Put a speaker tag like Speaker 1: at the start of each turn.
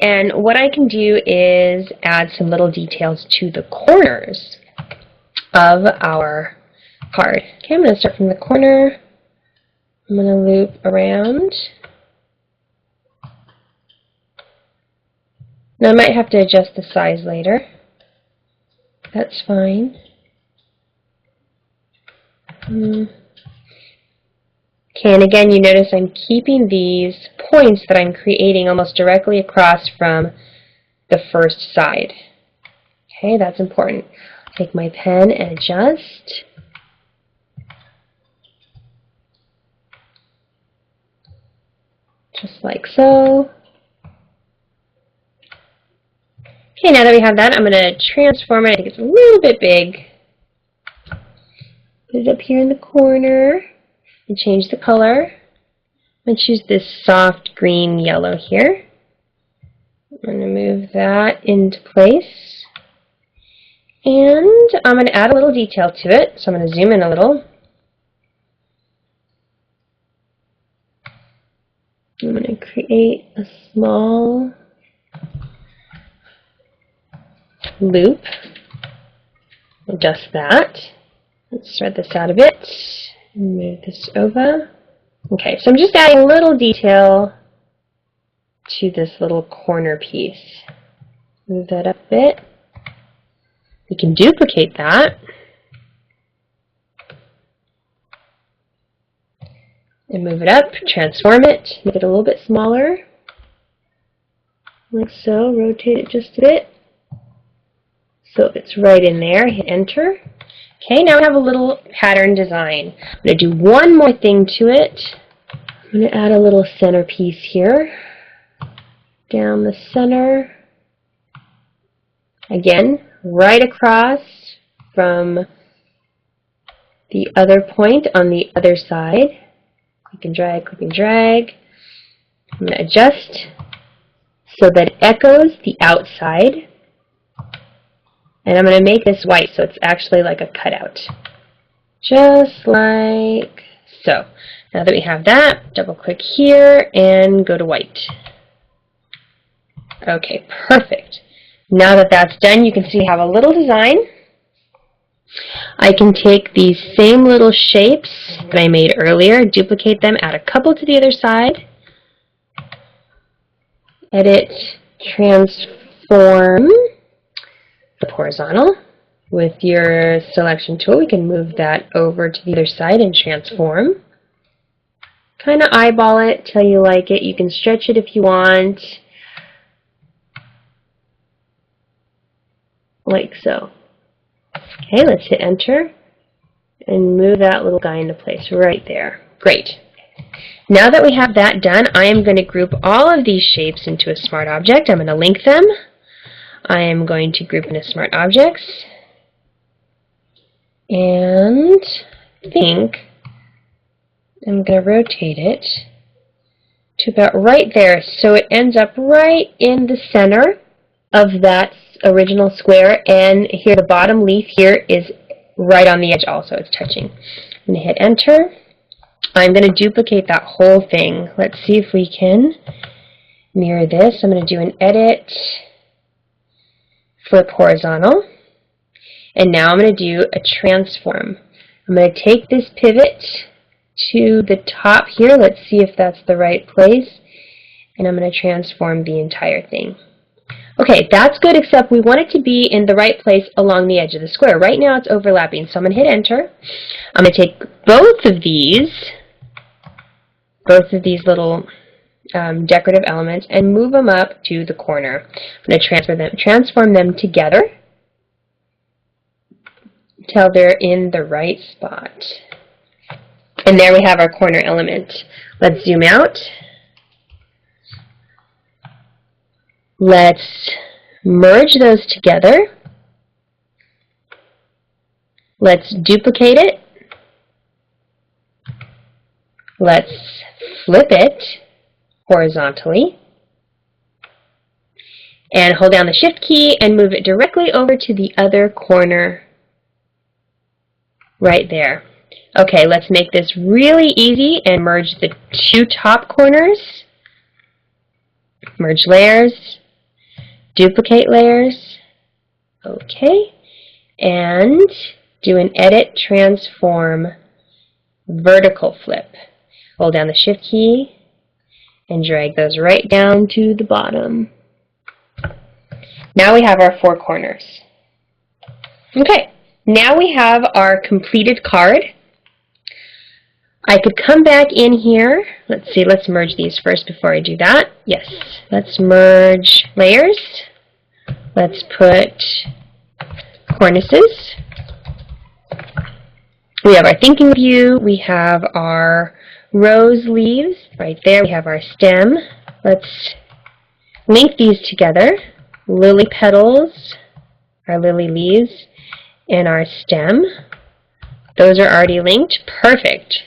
Speaker 1: And what I can do is add some little details to the corners of our card. Okay, I'm going to start from the corner. I'm going to loop around. Now I might have to adjust the size later. That's fine. Okay, and again, you notice I'm keeping these points that I'm creating almost directly across from the first side. Okay, that's important. Take my pen and adjust. Just like so. Okay, now that we have that, I'm going to transform it. I think it's a little bit big. Put it up here in the corner and change the color. I'm going to choose this soft green yellow here. I'm going to move that into place. And I'm going to add a little detail to it. So I'm going to zoom in a little. I'm going to create a small loop. Adjust that. Let's spread this out a bit. Move this over. Okay, so I'm just adding a little detail to this little corner piece. Move that up a bit. We can duplicate that. And move it up, transform it, make it a little bit smaller. Like so, rotate it just a bit. So it's right in there, hit enter. Okay, now we have a little pattern design. I'm going to do one more thing to it. I'm going to add a little centerpiece here. Down the center. Again, right across from the other point on the other side. Click and drag, click and drag. I'm going to adjust so that it echoes the outside. And I'm going to make this white so it's actually like a cutout. Just like so. Now that we have that, double click here and go to white. Okay, perfect. Now that that's done, you can see I have a little design. I can take these same little shapes that I made earlier, duplicate them, add a couple to the other side, edit, transform, the horizontal. With your selection tool, we can move that over to the other side and transform. Kind of eyeball it till you like it. You can stretch it if you want, like so. Okay, let's hit enter and move that little guy into place right there. Great. Now that we have that done, I am going to group all of these shapes into a smart object. I'm going to link them. I am going to group into smart objects. And I think I'm going to rotate it to about right there so it ends up right in the center of that original square, and here the bottom leaf here is right on the edge also. It's touching. I'm going to hit enter. I'm going to duplicate that whole thing. Let's see if we can mirror this. I'm going to do an edit, flip horizontal, and now I'm going to do a transform. I'm going to take this pivot to the top here. Let's see if that's the right place, and I'm going to transform the entire thing. Okay, that's good, except we want it to be in the right place along the edge of the square. Right now it's overlapping, so I'm going to hit enter. I'm going to take both of these little decorative elements and move them up to the corner. I'm going to transform them together till they're in the right spot. And there we have our corner element. Let's zoom out. Let's merge those together. Let's duplicate it. Let's flip it horizontally. And hold down the Shift key and move it directly over to the other corner right there. Okay, let's make this really easy and merge the two top corners. Merge layers. Duplicate layers. Okay. And do an Edit Transform Vertical Flip. Hold down the Shift key and drag those right down to the bottom. Now we have our 4 corners. Okay, now we have our completed card. I could come back in here. Let's see, let's merge these first before I do that. Yes, let's merge layers. Let's put cornices. We have our thinking view. We have our rose leaves right there. We have our stem. Let's link these together. Lily petals, our lily leaves, and our stem. Those are already linked. Perfect.